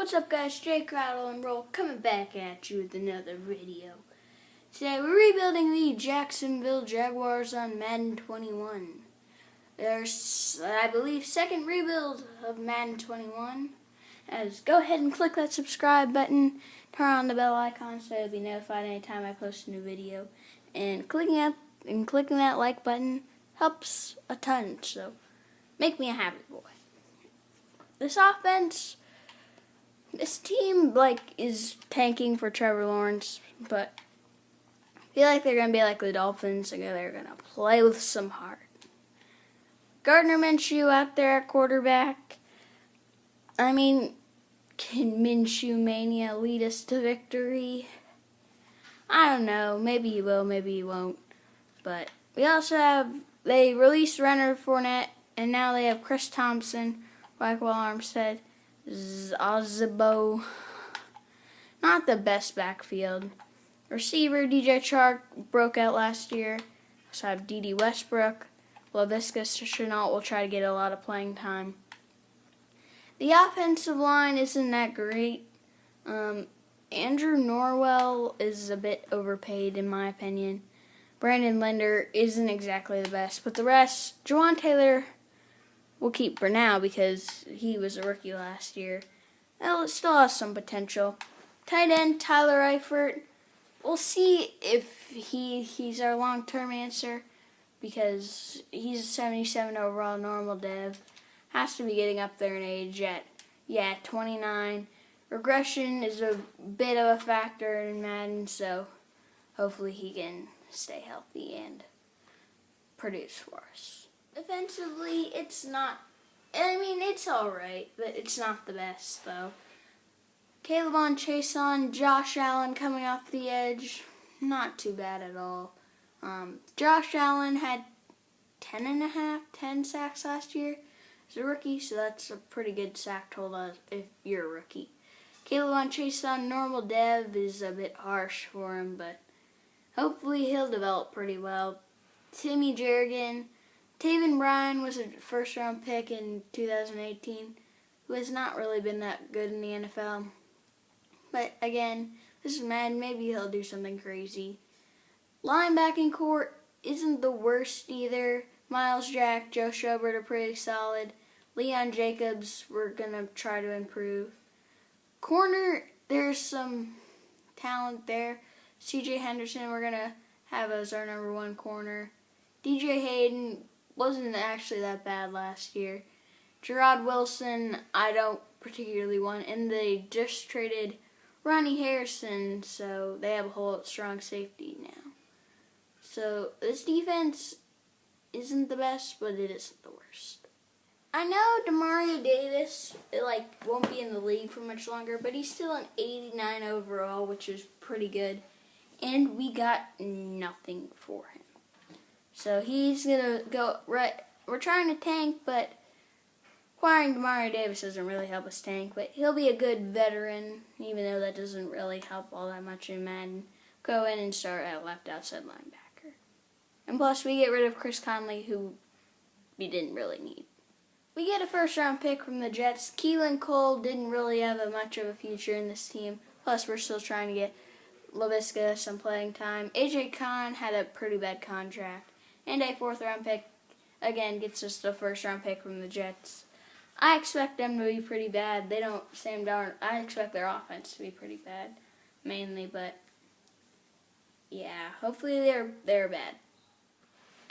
What's up guys, Jake Rattle and Roll coming back at you with another video. Today we're rebuilding the Jacksonville Jaguars on Madden 21. There's, I believe, second rebuild of Madden 21. Go ahead and click that subscribe button, turn on the bell icon so you'll be notified anytime I post a new video. And clicking that like button helps a ton, so make me a happy boy. This team, is tanking for Trevor Lawrence, but I feel like they're going to be like the Dolphins. They're going to play with some heart. Gardner Minshew out there at quarterback. Can Minshew Mania lead us to victory? I don't know. Maybe he will, maybe he won't. But we also they released Leonard Fournette, and now they have Chris Thompson, like Will Armstead, Ozabo. Not the best backfield. Receiver DJ Chark broke out last year. So I have D.D. Westbrook. Laviska Shenault will try to get a lot of playing time. The offensive line isn't that great. Andrew Norwell is a bit overpaid in my opinion. Brandon Linder isn't exactly the best, but the rest, Jawan Taylor, we'll keep for now because he was a rookie last year. It still has some potential. Tight end Tyler Eifert. We'll see if he's our long-term answer because he's a 77 overall normal dev. Has to be getting up there in age yet. 29. Regression is a bit of a factor in Madden, so hopefully he can stay healthy and produce for us. Defensively, it's alright, but it's not the best, though. Caleb Chason, Josh Allen coming off the edge, not too bad at all. Josh Allen had 10 sacks last year as a rookie, so that's a pretty good sack total if you're a rookie. Caleb Chason, normal dev, is a bit harsh for him, but hopefully he'll develop pretty well. Timmy Jerrigan. Taven Bryan was a first-round pick in 2018 who has not really been that good in the NFL. But again, this is Madden. Maybe he'll do something crazy. Linebacking court isn't the worst either. Miles Jack, Joe Schobert are pretty solid. Leon Jacobs, we're going to try to improve. Corner, there's some talent there. C.J. Henderson, we're going to have as our number one corner. DJ Hayden wasn't actually that bad last year. Gerard Wilson, I don't particularly want. And they just traded Ronnie Harrison, so they have a whole strong safety now. So this defense isn't the best, but it isn't the worst. I know Demario Davis won't be in the league for much longer, but he's still an 89 overall, which is pretty good. And we got nothing for him. So he's going to go right. We're trying to tank, but acquiring Demario Davis doesn't really help us tank. But he'll be a good veteran, even though that doesn't really help all that much in Madden. Go in and start at left outside linebacker. And plus, we get rid of Chris Conley, who we didn't really need. We get a first-round pick from the Jets. Keelan Cole didn't really have much of a future in this team. Plus, we're still trying to get Laviska some playing time. A.J. Khan had a pretty bad contract. And a fourth-round pick, again, gets us the first-round pick from the Jets. I expect them to be pretty bad. I expect their offense to be pretty bad, mainly, but yeah, hopefully they're bad.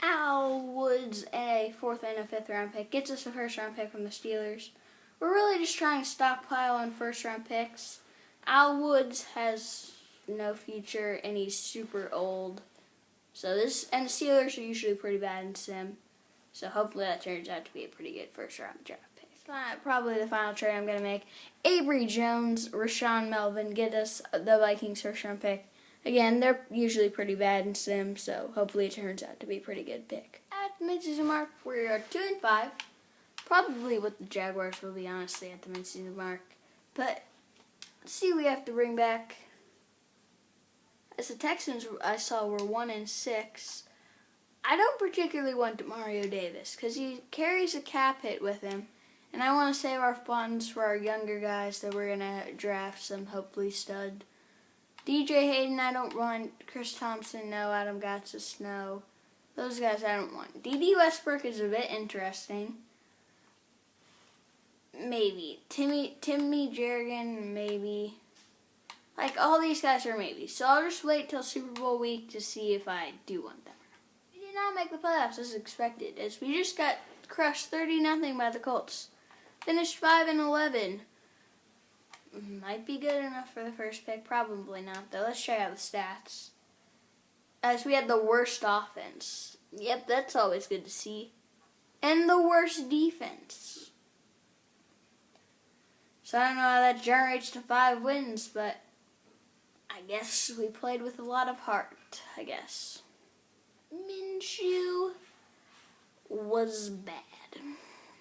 Al Woods, a fourth and a fifth-round pick, gets us a first-round pick from the Steelers. We're really just trying to stockpile on first-round picks. Al Woods has no future, and he's super old. So the Steelers are usually pretty bad in sim. So hopefully that turns out to be a pretty good first-round draft pick. Probably the final trade I'm going to make. Avery Jones, Rashawn Melvin get us the Vikings first-round pick. Again, they're usually pretty bad in sim, so hopefully it turns out to be a pretty good pick. At the mid-season mark, we are 2-5. Probably what the Jaguars will be, honestly, at the mid-season mark. But let's see what we have to bring back. As the Texans, I saw, were 1-6. I don't particularly want Demario Davis because he carries a cap hit with him. And I want to save our funds for our younger guys that we're going to draft some hopefully stud. DJ Hayden, I don't want. Chris Thompson, no. Adam Gatsis, no. Those guys I don't want. D.D. Westbrook is a bit interesting. Maybe. Timmy Jerrigan, maybe. Like, all these guys are maybe. So I'll just wait till Super Bowl week to see if I do want them. We did not make the playoffs as expected, as we just got crushed 30-0 by the Colts. Finished 5-11. Might be good enough for the first pick. Probably not, though. Let's check out the stats. As we had the worst offense. Yep, that's always good to see. And the worst defense. So I don't know how that generates to 5 wins, but I guess we played with a lot of heart, I guess. Minshew was bad.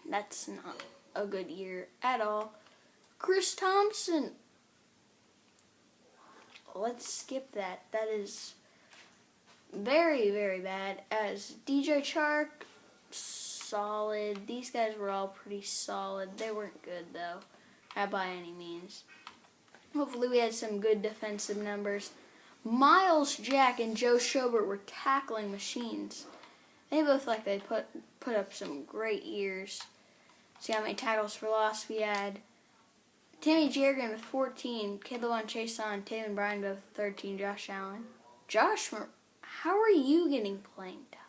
That's not a good year at all. Chris Thompson. Let's skip that. That is very, very bad. As DJ Chark, solid. These guys were all pretty solid. They weren't good, though, by any means. Hopefully we had some good defensive numbers. Miles Jack and Joe Schobert were tackling machines. They both they put up some great years. See how many tackles for loss we had. Timmy Jerrigan with 14, Caleb Chason, Taven Bryan both 13, Josh Allen. How are you getting playing time?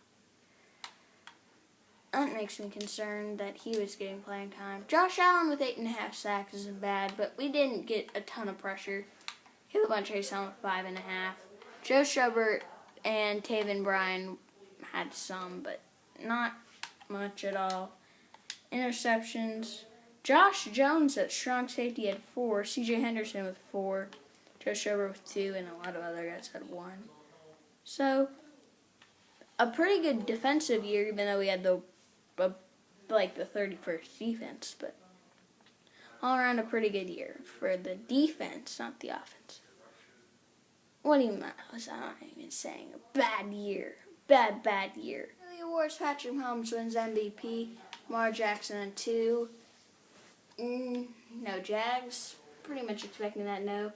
That makes me concerned that he was getting playing time. Josh Allen with 8.5 sacks isn't bad, but we didn't get a ton of pressure. Caleb Chason with 5.5. Joe Schobert and Taven Bryan had some, but not much at all. Interceptions. Josh Jones at strong safety had 4. CJ Henderson with 4. Joe Schobert with 2, and a lot of other guys had 1. So, a pretty good defensive year, even though we had the 31st defense. But all around a pretty good year for the defense, not the offense. What do you mean? I'm not even saying a bad year. Bad year. The awards, Patrick Mahomes wins MVP. Lamar Jackson at 2. No Jags. Pretty much expecting that, no.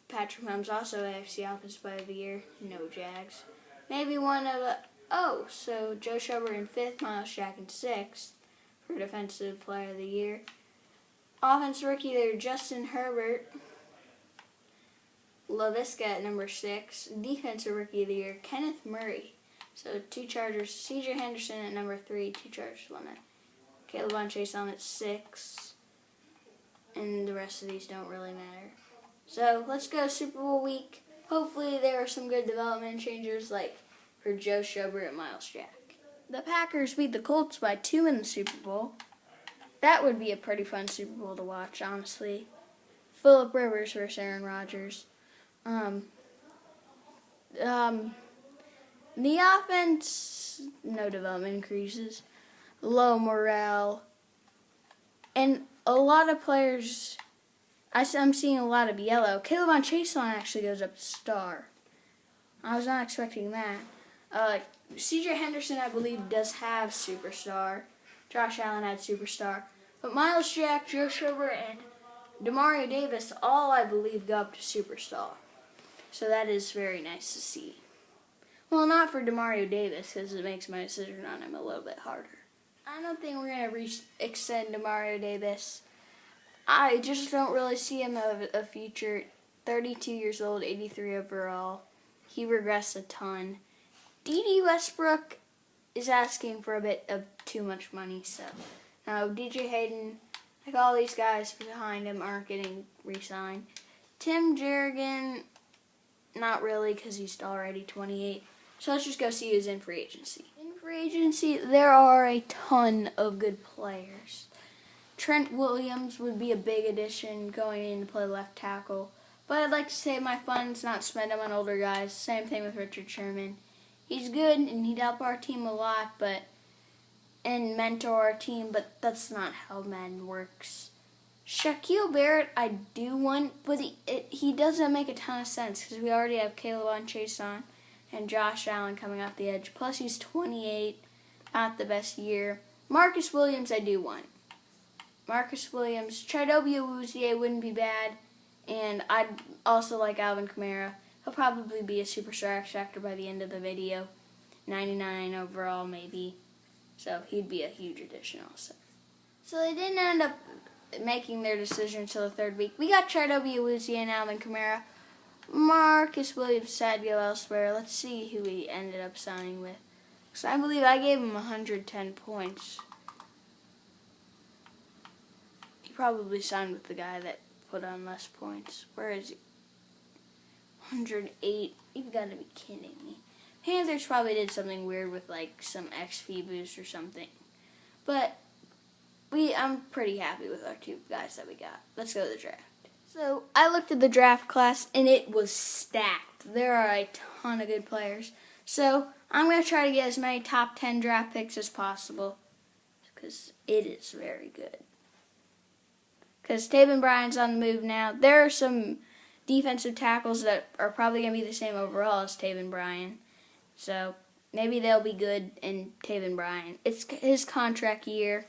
Patrick Mahomes also AFC Offensive Player of the Year. No Jags. Maybe one of so Joe Schobert in 5th, Miles Jack in 6th for Defensive Player of the Year. Offensive Rookie there, Justin Herbert. LaVisca at number 6. Defensive Rookie of the Year, Kenneth Murray. So 2 Chargers. C.J. Henderson at number 3. 2 Chargers won that. Caleb Chason at 6. And the rest of these don't really matter. So let's go Super Bowl week. Hopefully there are some good development changes like for Joe Schobert and Miles Jack. The Packers beat the Colts by 2 in the Super Bowl. That would be a pretty fun Super Bowl to watch, honestly. Phillip Rivers versus Aaron Rodgers. The offense, no development increases. Low morale. And a lot of players, I'm seeing a lot of yellow. Caleb Chason actually goes up to star. I was not expecting that. C.J. Henderson, I believe, does have superstar. Josh Allen had superstar. But Miles Jack, Joe Schobert, and Demario Davis all, I believe, go up to superstar. So that is very nice to see. Well, not for Demario Davis, because it makes my decision on him a little bit harder. I don't think we're going to extend Demario Davis. I just don't really see him a future. 32 years old, 83 overall. He regressed a ton. D.D. Westbrook is asking for a bit of too much money, so. Now, DJ Hayden, like all these guys behind him, aren't getting re-signed. Tim Jerrigan, not really, because he's already 28. So let's just go see who's in free agency. In free agency, there are a ton of good players. Trent Williams would be a big addition going in to play left tackle. But I'd like to save my funds, not spend them on older guys. Same thing with Richard Sherman. He's good, and he'd help our team a lot, and mentor our team, but that's not how Madden works. Shaquille Barrett, I do want, but he doesn't make a ton of sense, because we already have Caleb Chason and Josh Allen coming off the edge. Plus, he's 28, not the best year. Marcus Williams, I do want. Marcus Williams. Chidobe Awuzie wouldn't be bad. And I'd also like Alvin Kamara. He'll probably be a superstar X Factor by the end of the video. 99 overall, maybe. So he'd be a huge addition also. So they didn't end up making their decision until the third week. We got Chidobe Awuzie and Alvin Kamara. Marcus Williams decided to go elsewhere. Let's see who we ended up signing with. So I believe I gave him 110 points. He probably signed with the guy that put on less points. Where is he? 108. You've got to be kidding me. Panthers probably did something weird with like some XP boost or something. But I'm pretty happy with our two guys that we got. Let's go to the draft. So I looked at the draft class and it was stacked. There are a ton of good players. So I'm going to try to get as many top 10 draft picks as possible because it is very good. Because Taven Bryan's on the move now. There are some defensive tackles that are probably going to be the same overall as Taven Bryan. So maybe they'll be good in Taven Bryan. It's his contract year.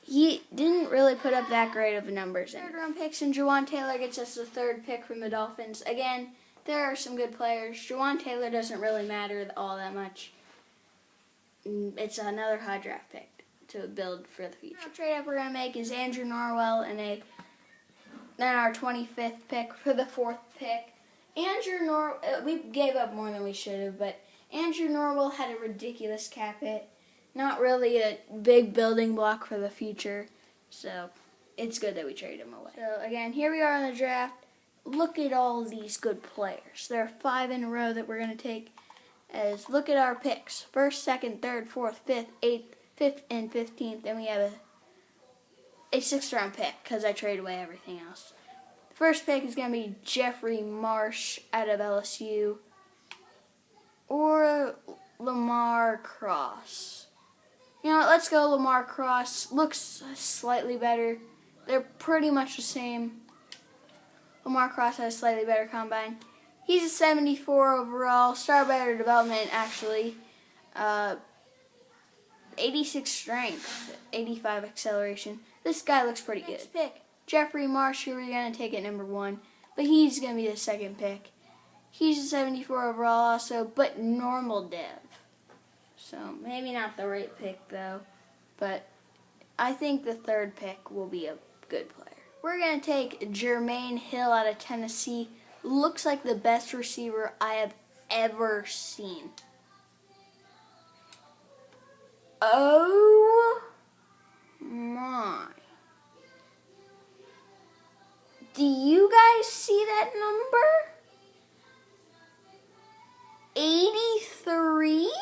He didn't really put up that great of numbers. Third round picks, and Jawan Taylor gets us the third pick from the Dolphins. Again, there are some good players. Jawan Taylor doesn't really matter all that much. It's another high draft pick to build for the future. The trade up we're going to make is Andrew Norwell and then our 25th pick for the fourth pick. We gave up more than we should have, but Andrew Norwell had a ridiculous cap hit. Not really a big building block for the future, so it's good that we traded him away. So again, here we are in the draft. Look at all these good players. There are 5 in a row that we're going to take. Look at our picks. 1st, 2nd, 3rd, 4th, 5th, 8th, 5th, and 15th. Then we have a 6th round pick because I traded away everything else. The first pick is going to be Jeffrey Marsh out of LSU or Lamar Cross. You know, let's go Lamar Cross. Looks slightly better. They're pretty much the same. Lamar Cross has a slightly better combine. He's a 74 overall. Star better development, actually. 86 strength. 85 acceleration. This guy looks pretty good. Next pick, Jeffrey Marsh. Who we're going to take at number 1. But he's going to be the second pick. He's a 74 overall also, but normal dev. So maybe not the right pick, though. But I think the third pick will be a good player. We're going to take Jermaine Hill out of Tennessee. Looks like the best receiver I have ever seen. Oh my. Do you guys see that number? 83?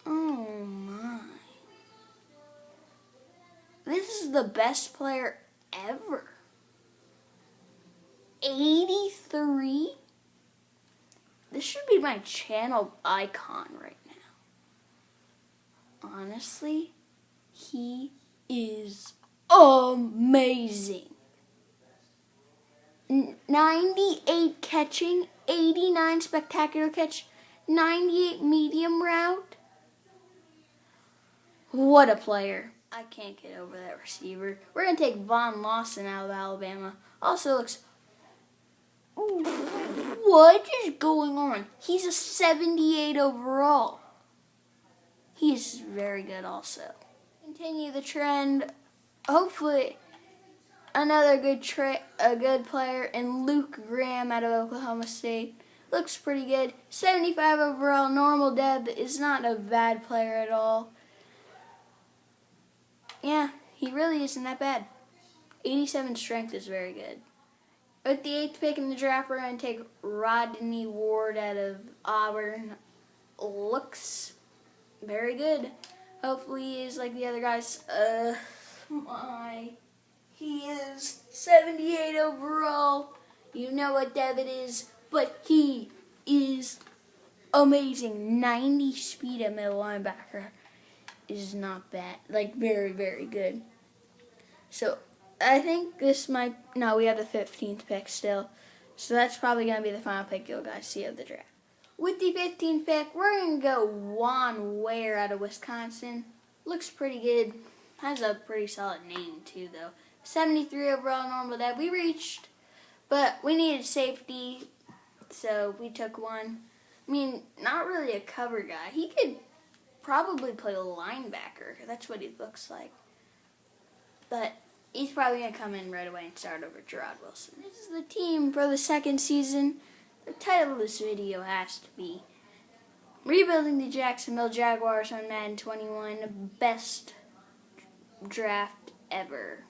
Oh my. This is the best player ever. 83? This should be my channel icon right now. Honestly, he is amazing. 98 catching, 89 spectacular catch, 98 medium route. What a player. I can't get over that receiver. We're going to take Von Lawson out of Alabama. Also looks... What is going on? He's a 78 overall. He's very good also. Continue the trend. Hopefully another good player in Luke Graham out of Oklahoma State. Looks pretty good. 75 overall. Normal dev is not a bad player at all. Yeah, he really isn't that bad. 87 strength is very good. With the 8th pick in the draft, we're going to take Rodney Ward out of Auburn. Looks very good. Hopefully he is like the other guys. He is 78 overall. You know what dev it is, but he is amazing. 90 speed at middle linebacker is not bad. Like, very, very good. So, I think this might... No, we have the 15th pick still. So, that's probably going to be the final pick you'll guys see of the draft. With the 15th pick, we're going to go Juan Ware out of Wisconsin. Looks pretty good. Has a pretty solid name too, though. 73 overall normal depth. We reached, but we needed safety, so we took one. I mean, not really a cover guy. He could probably play linebacker. That's what he looks like. But he's probably going to come in right away and start over Gerard Wilson. This is the team for the second season. The title of this video has to be Rebuilding the Jacksonville Jaguars on Madden 21, best draft ever.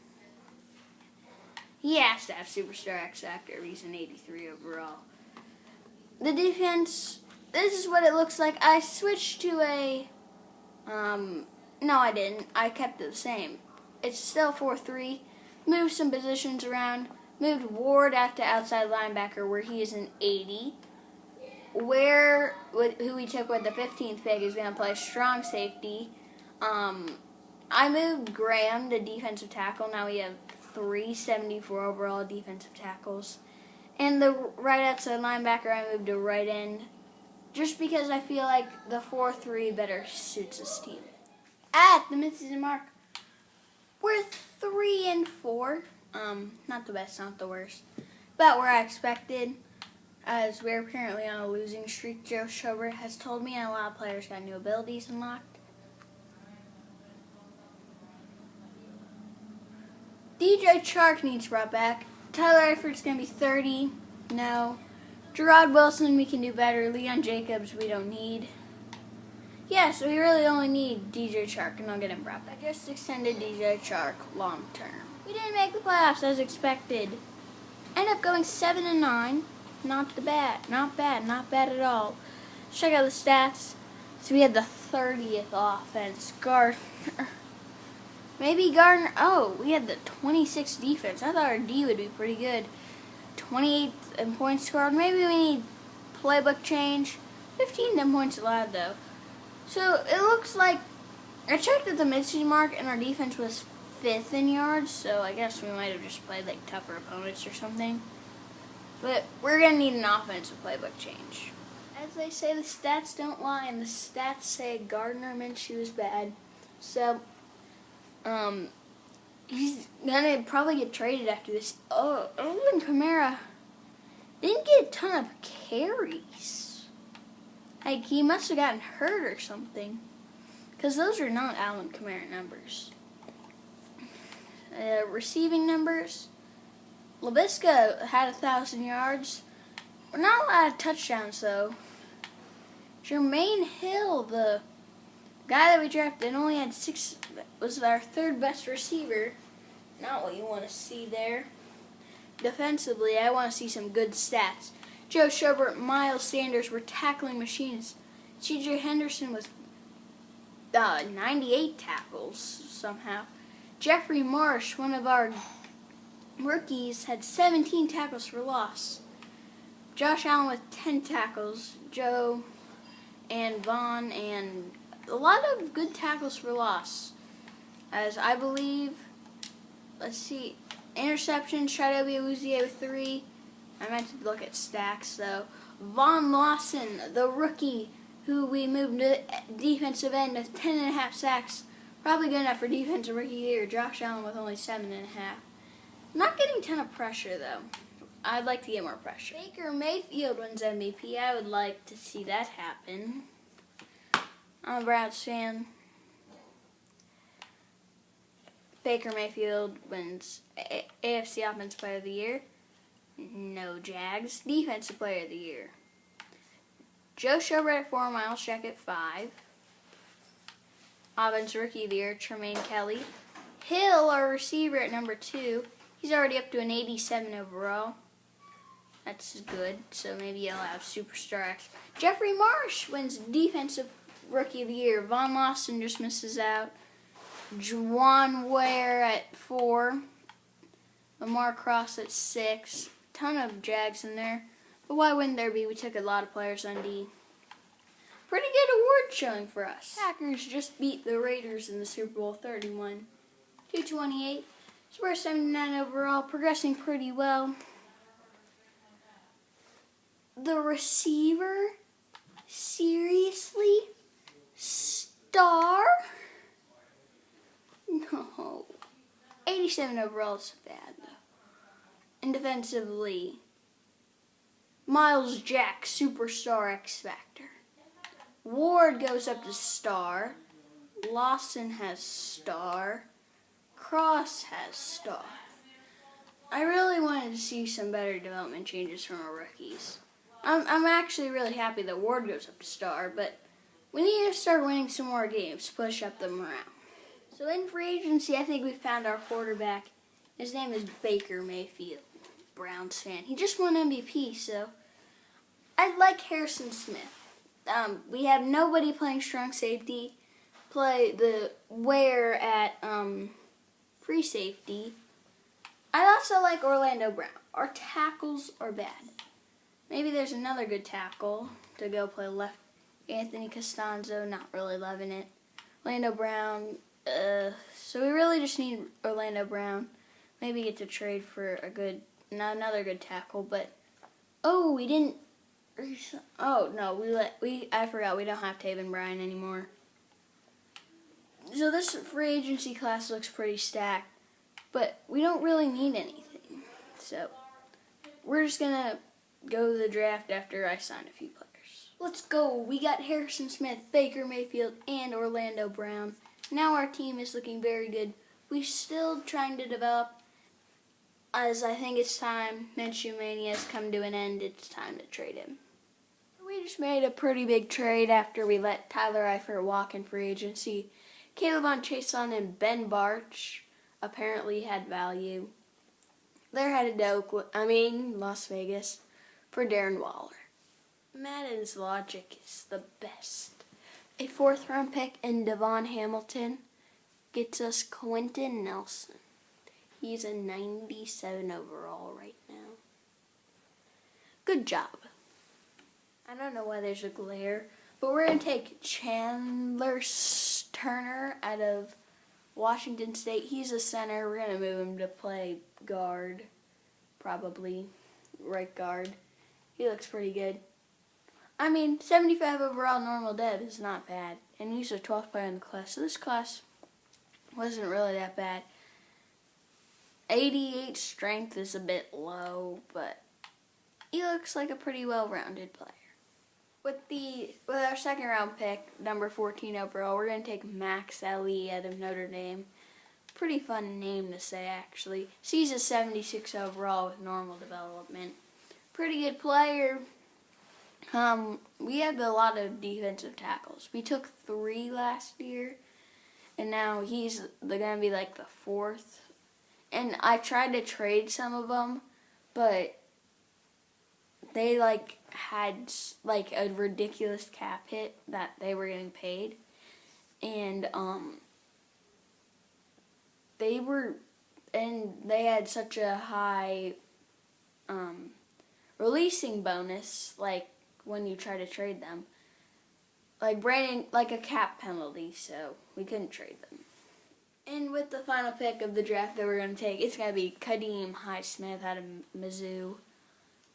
He has to have Superstar X Factor if he's an 83 overall. The defense, this is what it looks like. I switched to a, no I didn't. I kept it the same. It's still 4-3. Moved some positions around. Moved Ward out to outside linebacker where he is an 80. Who we took with the 15th pick is going to play strong safety. I moved Graham to defensive tackle. Now we have 374 overall defensive tackles. And the right outside linebacker I moved to right end just because I feel like the 4-3 better suits this team. At the midseason mark, we're 3-4. Not the best, not the worst. About where I expected. As we're currently on a losing streak, Joe Schobert has told me, and a lot of players got new abilities unlocked. DJ Chark needs brought back. Tyler Eifert's going to be 30. No. Gerard Wilson, we can do better. Leon Jacobs, we don't need. Yeah, so we really only need DJ Chark, and I'll get him brought back. I just extended DJ Chark long term. We didn't make the playoffs as expected. Ended up going 7-9. Not bad, not bad at all. Check out the stats. So we had the 30th offense. Gardner. Maybe Gardner. Oh, we had the 26th defense. I thought our D would be pretty good. 28th in points scored. Maybe we need playbook change. 15 in points allowed, though. So it looks like I checked at the midseason mark, and our defense was 5th in yards. So I guess we might have just played like tougher opponents or something. But we're going to need an offensive playbook change. As they say, the stats don't lie, and the stats say Gardner Minshew is bad. So, he's going to probably get traded after this. Oh, Alvin Kamara didn't get a ton of carries. Like, he must have gotten hurt or something. Because those are not Alvin Kamara numbers. Receiving numbers. LaVisca had 1,000 yards. We're not a lot of touchdowns, though. Jermaine Hill, the guy that we drafted, only had 6, was our 3rd best receiver. Not what you want to see there. Defensively, I want to see some good stats. Joe Schobert, Miles Sanders were tackling machines. C.J. Henderson with 98 tackles somehow. Jeffrey Marsh, one of our rookies, had 17 tackles for loss. Josh Allen with 10 tackles. Joe and Vaughn, and a lot of good tackles for loss. As I believe, let's see, interceptions, Shadowy Awuzie with 3. I meant to look at stacks, though. Von Lawson, the rookie, who we moved to defensive end with 10.5 sacks. Probably good enough for defensive rookie of the year. Josh Allen with only 7.5. Not getting a ton of pressure, though. I'd like to get more pressure. Baker Mayfield wins MVP. I would like to see that happen. I'm a Browns fan. Baker Mayfield wins AFC Offensive Player of the Year. No Jags. Defensive Player of the Year. Joe Schobert at 4, Miles Jack at 5. Offensive Rookie of the Year, Tremaine Kelly. Hill, our receiver, at number 2. He's already up to an 87 overall. That's good, so maybe he'll have Superstar X. Jeffrey Marsh wins Defensive Rookie of the Year. Von Lawson just misses out. Juwan Ware at 4. Lamar Cross at 6. Ton of Jags in there. But why wouldn't there be? We took a lot of players on D. Pretty good award showing for us. Packers just beat the Raiders in the Super Bowl 31-28. So we're 79 overall, progressing pretty well. The receiver? Seriously? Star? No. 87 overall is bad, though. And defensively, Miles Jack, Superstar X Factor. Ward goes up to star. Lawson has star. Cross has star. I really wanted to see some better development changes from our rookies. I'm actually really happy that Ward goes up to star, but we need to start winning some more games to push up the morale. So in free agency, I think we found our quarterback. His name is Baker Mayfield, Browns fan. He just won MVP, so I like Harrison Smith. We have nobody playing strong safety. Play the Ware at free safety. I also like Orlando Brown. Our tackles are bad. Maybe there's another good tackle to go play left. Anthony Costanzo, not really loving it. Orlando Brown, so we really just need Orlando Brown. Maybe get to trade for another good tackle, but we didn't. Oh no, I forgot we don't have Taven Bryan anymore. So this free agency class looks pretty stacked, but we don't really need anything. So we're just gonna go to the draft after I sign a few players. Let's go. We got Harrison Smith, Baker Mayfield, and Orlando Brown. Now our team is looking very good. We're still trying to develop, as I think it's time. Minshew Mania has come to an end. It's time to trade him. We just made a pretty big trade after we let Tyler Eifert walk in free agency. Caleb Chason and Ben Barch apparently had value. They're headed to Las Vegas for Darren Waller. Madden's logic is the best. A 4th round pick in Devon Hamilton gets us Quentin Nelson. He's a 97 overall right now. Good job. I don't know why there's a glare, but we're going to take Chandler Turner out of Washington State. He's a center. We're going to move him to play guard, probably right guard. He looks pretty good. 75 overall normal dev is not bad. And he's a 12th player in the class. So this class wasn't really that bad. 88 strength is a bit low, but he looks like a pretty well-rounded player. With our 2nd round pick, number 14 overall, we're going to take Max Ellie out of Notre Dame. Pretty fun name to say, actually. He's a 76 overall with normal development. Pretty good player. We had a lot of defensive tackles. We took 3 last year, and now they're going to be like the 4th. And I tried to trade some of them, but they had a ridiculous cap hit that they were getting paid, and they had such a high releasing bonus, when you try to trade them, a cap penalty, so we couldn't trade them. And with the final pick of the draft that we're going to take, it's going to be Kadeem Highsmith out of Mizzou.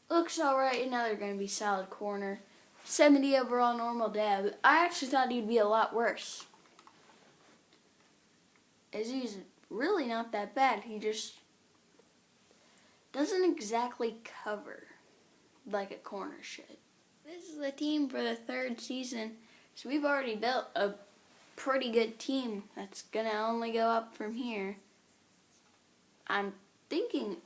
Looks alright, another going to be solid corner. 70 overall normal dev. I actually thought he'd be a lot worse, as he's really not that bad. He just doesn't exactly cover like a corner should. This is the team for the 3rd season, so we've already built a pretty good team that's going to only go up from here. I'm thinking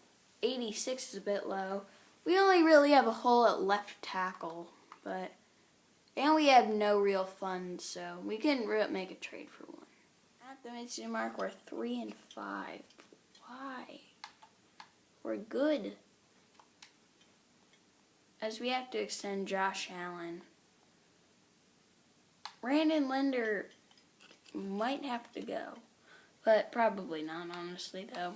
86 is a bit low. We only really have a hole at left tackle, and we have no real funds, so we couldn't really make a trade for one. At the midseason mark, we're 3-5. Why? We're good, as we have to extend Josh Allen. Brandon Linder might have to go, but probably not, honestly, though.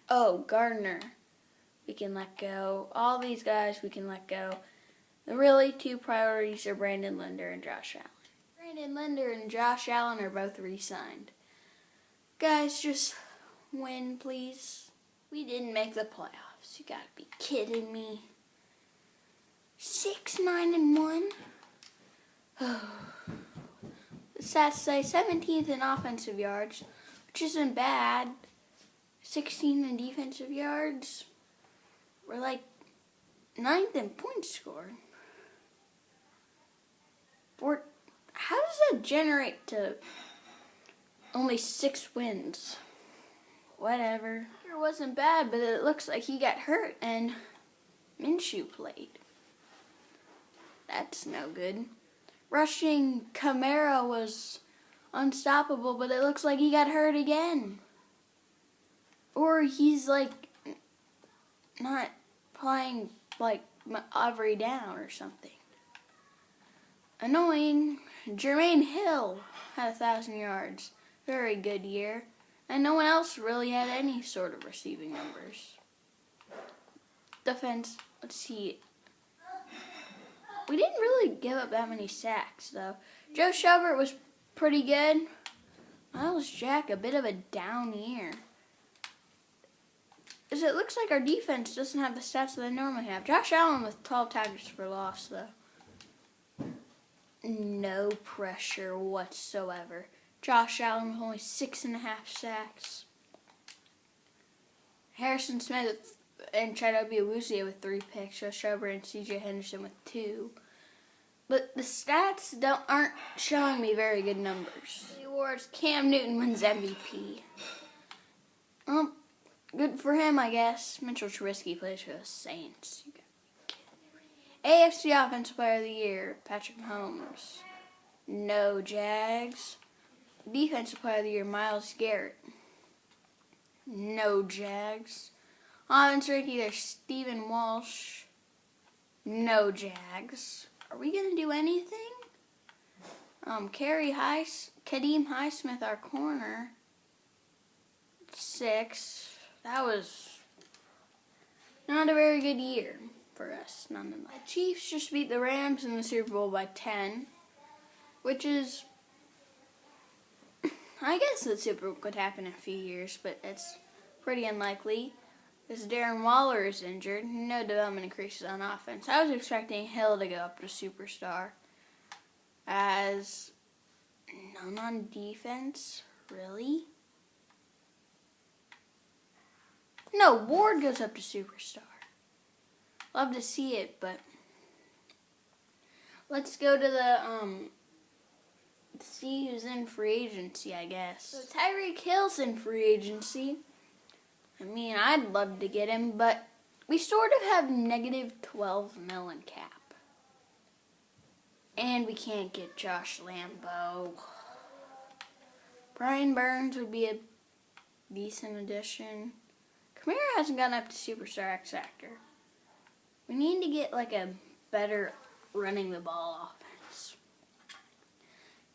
Oh, Gardner, we can let go. All these guys we can let go. The really 2 priorities are Brandon Linder and Josh Allen. Brandon Linder and Josh Allen are both re-signed. Guys, just win, please. We didn't make the playoffs. You gotta be kidding me. 6-9-1. The stats say 17th in offensive yards, which isn't bad. 16 in defensive yards. We're like 9th in points scored. How does that generate to only 6 wins? Whatever. It wasn't bad, but it looks like he got hurt and Minshew played. That's no good. Rushing Kamara was unstoppable, but it looks like he got hurt again. Or he's like not playing like every down or something. Annoying. Jermaine Hill had 1,000 yards. Very good year. And no one else really had any sort of receiving numbers. Defense, let's see. We didn't really give up that many sacks, though. Joe Schobert was pretty good. Miles Jack, a bit of a down year. It looks like our defense doesn't have the stats that they normally have. Josh Allen with 12 tackles for loss, though. No pressure whatsoever. Josh Allen with only 6.5 sacks. Harrison Smith and Chidobe Awuzie with 3 picks. Joe Schobert and C.J. Henderson with 2. But the stats aren't showing me very good numbers. The awards, Cam Newton wins MVP. Good for him, I guess. Mitchell Trubisky plays for the Saints. AFC Offensive Player of the Year, Patrick Mahomes. No Jags. Defensive Player of the Year, Myles Garrett. No Jags. Offensive Rookie, there's Stephen Walsh. No Jags. Are we going to do anything? Kadeem Highsmith, our corner. 6. That was not a very good year for us, nonetheless. The Chiefs just beat the Rams in the Super Bowl by 10, which is, I guess the Super Bowl could happen in a few years, but it's pretty unlikely. Because Darren Waller is injured, no development increases on offense. I was expecting Hill to go up to superstar. As none on defense, really? No, Ward goes up to superstar. Love to see it, but let's go to the see who's in free agency, I guess. So Tyreek Hill's in free agency. I mean, I'd love to get him, but we sort of have negative 12 mil in cap. And we can't get Josh Lambo. Brian Burns would be a decent addition. Kamara hasn't gotten up to Superstar X Factor. We need to get like a better running the ball offense.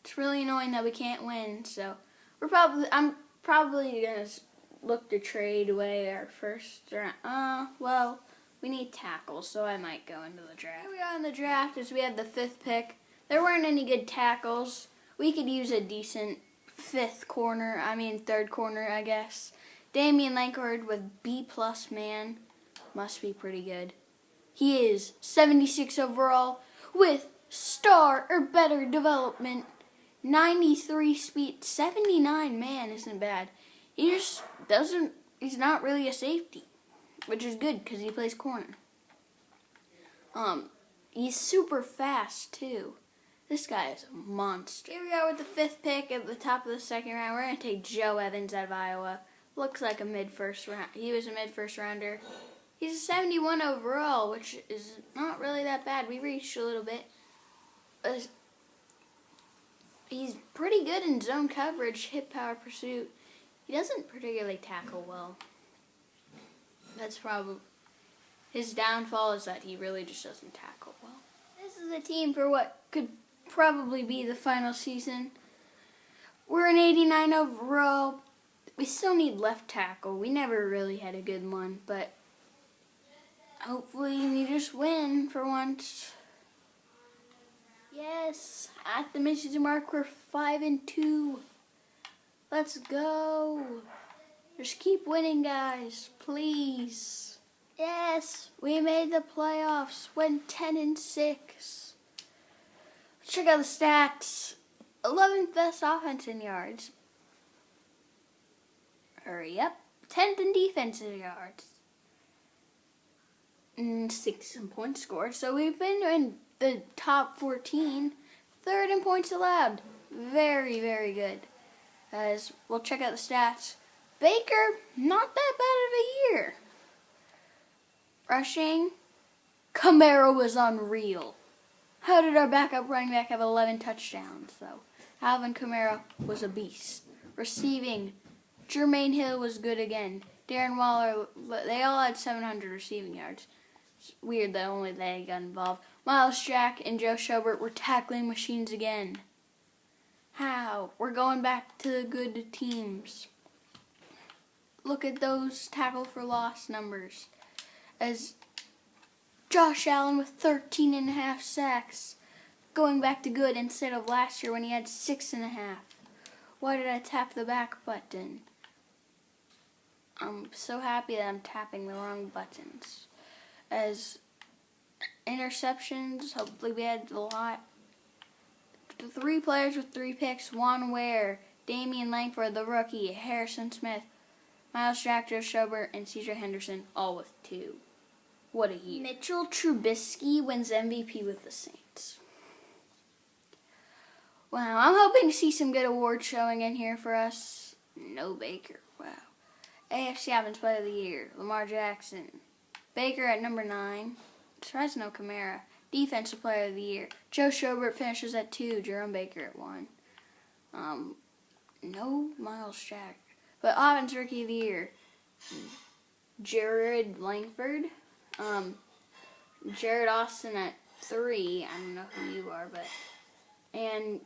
It's really annoying that we can't win, so I'm probably gonna look to trade away our first round. Well, we need tackles, so I might go into the draft. Here we are in the draft as we had the 5th pick. There weren't any good tackles. We could use a decent 3rd corner, I guess. Damian Lankford with B+ man. Must be pretty good. He is 76 overall with star or better development. 93 speed, 79, man, isn't bad. He just he's not really a safety, which is good because he plays corner. He's super fast too. This guy is a monster. Here we are with the 5th pick at the top of the 2nd round. We're going to take Joe Evans out of Iowa. Looks like a mid-first round. He was a mid-first rounder. He's a 71 overall, which is not really that bad. We reached a little bit. He's pretty good in zone coverage, hit power pursuit. He doesn't particularly tackle well. That's probably his downfall, is that he really just doesn't tackle well. This is a team for what could probably be the final season. We're an 89 overall. We still need left tackle. We never really had a good one, but hopefully we just win for once. Yes, at the midseason mark, we're 5-2. Let's go. Just keep winning, guys, please. Yes, we made the playoffs. Went 10-6. Let's check out the stats. 11th best offense in yards. Hurry up. 10th in defensive yards. And 6 points scored. So we've been in the top 14. 3rd in points allowed. Very, very good. As we'll check out the stats. Baker, not that bad of a year. Rushing, Kamara was unreal. How did our backup running back have 11 touchdowns, though? Alvin Kamara was a beast. Receiving, Jermaine Hill was good again. Darren Waller, they all had 700 receiving yards. It's weird that only they got involved. Miles Jack and Joe Schobert were tackling machines again. How? We're going back to the good teams. Look at those tackle for loss numbers. As Josh Allen with 13.5 sacks. Going back to good instead of last year when he had 6.5. Why did I tap the back button? I'm so happy that I'm tapping the wrong buttons. As interceptions, hopefully we had a lot. 3 players with 3 picks. Juan Ware, Damian Langford, the rookie, Harrison Smith, Miles Jack, Joe Schobert, and C.J. Henderson, all with 2. What a year. Mitchell Trubisky wins MVP with the Saints. Wow, I'm hoping to see some good awards showing in here for us. No Baker. Wow. AFC Offensive Player of the Year, Lamar Jackson. Baker at number 9. Surprised no Kamara. Defensive Player of the Year. Joe Schobert finishes at 2. Jerome Baker at 1. No Miles Jack. But Offensive Rookie of the Year. Jared Langford. Jared Austin at 3. I don't know who you are, but. And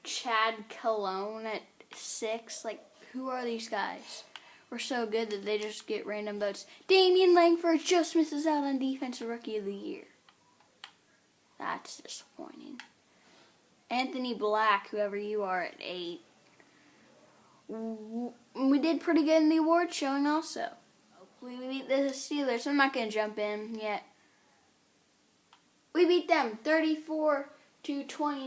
Chad Cologne at 6. Like, who are these guys? We're so good that they just get random votes. Damian Langford just misses out on Defensive Rookie of the Year. That's disappointing. Anthony Black, whoever you are, at 8. We did pretty good in the award showing also. Hopefully we beat the Steelers. I'm not going to jump in yet. We beat them 34-20.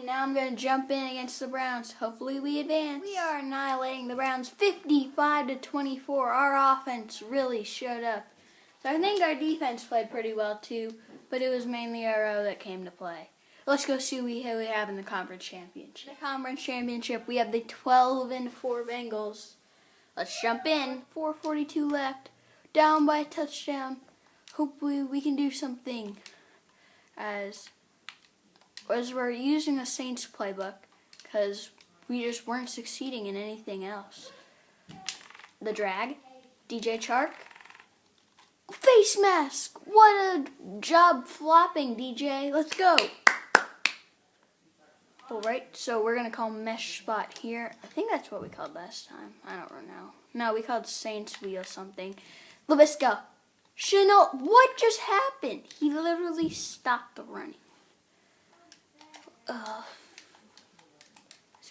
Now I'm going to jump in against the Browns. Hopefully we advance. We are annihilating the Browns 55-24. Our offense really showed up. So I think our defense played pretty well too, but it was mainly our O that came to play. Let's go see who we have in the conference championship. In the conference championship, we have the 12-4 Bengals. Let's jump in. 4:42 left. Down by a touchdown. Hopefully we can do something. As we're using the Saints playbook, because we just weren't succeeding in anything else. The drag. DJ Chark. Face mask. What a job flopping, DJ. Let's go. Alright, so we're going to call mesh spot here. I think that's what we called last time. I don't know. No, we called Saints wheel something. LaVisca. Chanel. What just happened? He literally stopped the running.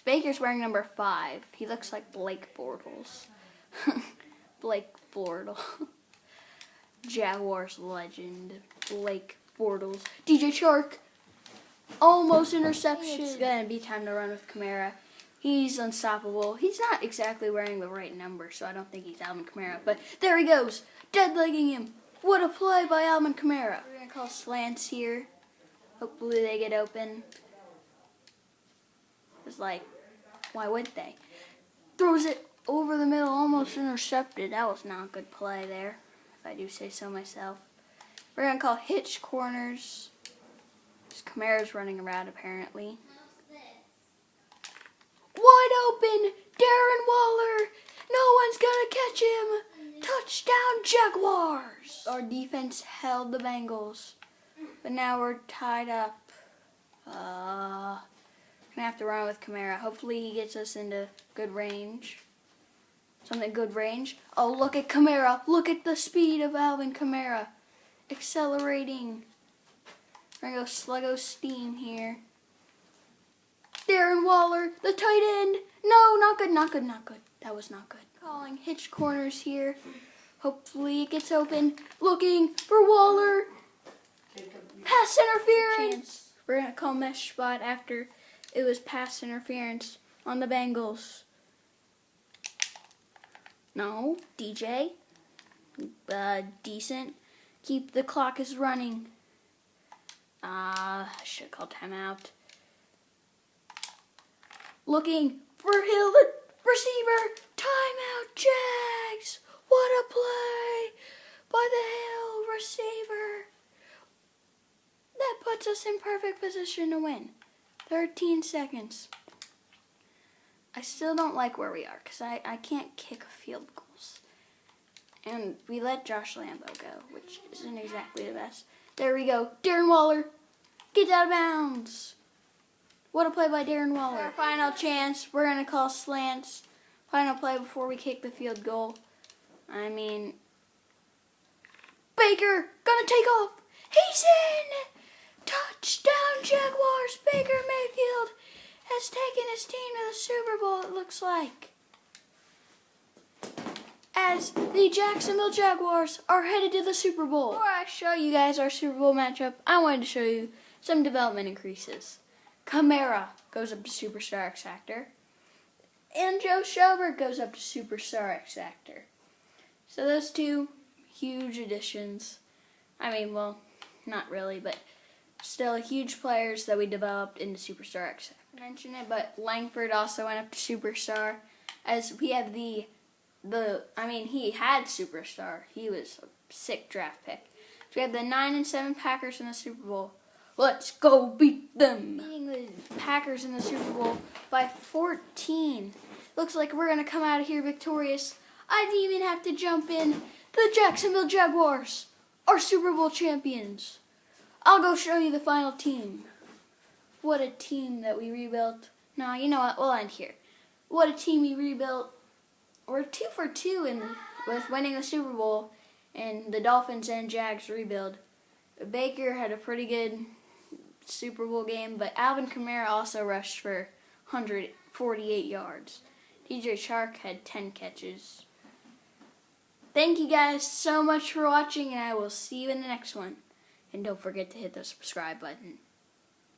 Baker's wearing number 5. He looks like Blake Bortles. Blake Bortles. Jaguars legend. Blake Bortles. DJ Chark. Almost interception. It's going to be time to run with Kamara. He's unstoppable. He's not exactly wearing the right number, so I don't think he's Alvin Kamara. But there he goes. Dead-legging him. What a play by Alvin Kamara. We're going to call slants here. Hopefully they get open. It's like, why wouldn't they? Throws it over the middle, almost intercepted. That was not a good play there, if I do say so myself. We're going to call hitch corners. Kamara's running around, apparently. Wide open! Darren Waller! No one's going to catch him! Touchdown, Jaguars! Our defense held the Bengals. But now we're tied up. Gonna have to run with Kamara. Hopefully he gets us into good range. Something good range. Oh, look at Kamara. Look at the speed of Alvin Kamara. Accelerating. We're going to go Sluggo Steam here. Darren Waller, the tight end. No, not good, not good, not good. That was not good. Calling hitch corners here. Hopefully it gets open. Looking for Waller. Pass interference. We're going to call mesh spot after it was pass interference on the Bengals. No, DJ. Decent. Keep the clock is running. I should call timeout. Looking for Hill, the receiver. Timeout, Jags. What a play by the Hill receiver. That puts us in perfect position to win. 13 seconds. I still don't like where we are because I can't kick field goals. And we let Josh Lambo go, which isn't exactly the best. There we go. Darren Waller gets out of bounds. What a play by Darren Waller. Our final chance. We're going to call slants. Final play before we kick the field goal. I mean, Baker going to take off. He's in. Touchdown Jaguars. Baker Mayfield has taken his team to the Super Bowl, it looks like. As the Jacksonville Jaguars are headed to the Super Bowl. Before I show you guys our Super Bowl matchup, I wanted to show you some development increases. Kamara goes up to Superstar X Factor. And Joe Schobert goes up to Superstar X Factor. So those two huge additions. I mean, well, not really, but still huge players that we developed into Superstar X Factor. I mentioned it, but Langford also went up to Superstar. As we have he had Superstar. He was a sick draft pick. So we have the 9-7 Packers in the Super Bowl. Let's go beat them. Beating the Packers in the Super Bowl by 14. Looks like we're going to come out of here victorious. I didn't even have to jump in. The Jacksonville Jaguars are Super Bowl champions. I'll go show you the final team. What a team that we rebuilt. No, you know what? We'll end here. What a team we rebuilt. We're 2 for 2 with winning the Super Bowl, and the Dolphins and Jags rebuild. Baker had a pretty good Super Bowl game, but Alvin Kamara also rushed for 148 yards. DJ Chark had 10 catches. Thank you guys so much for watching, and I will see you in the next one. And don't forget to hit the subscribe button.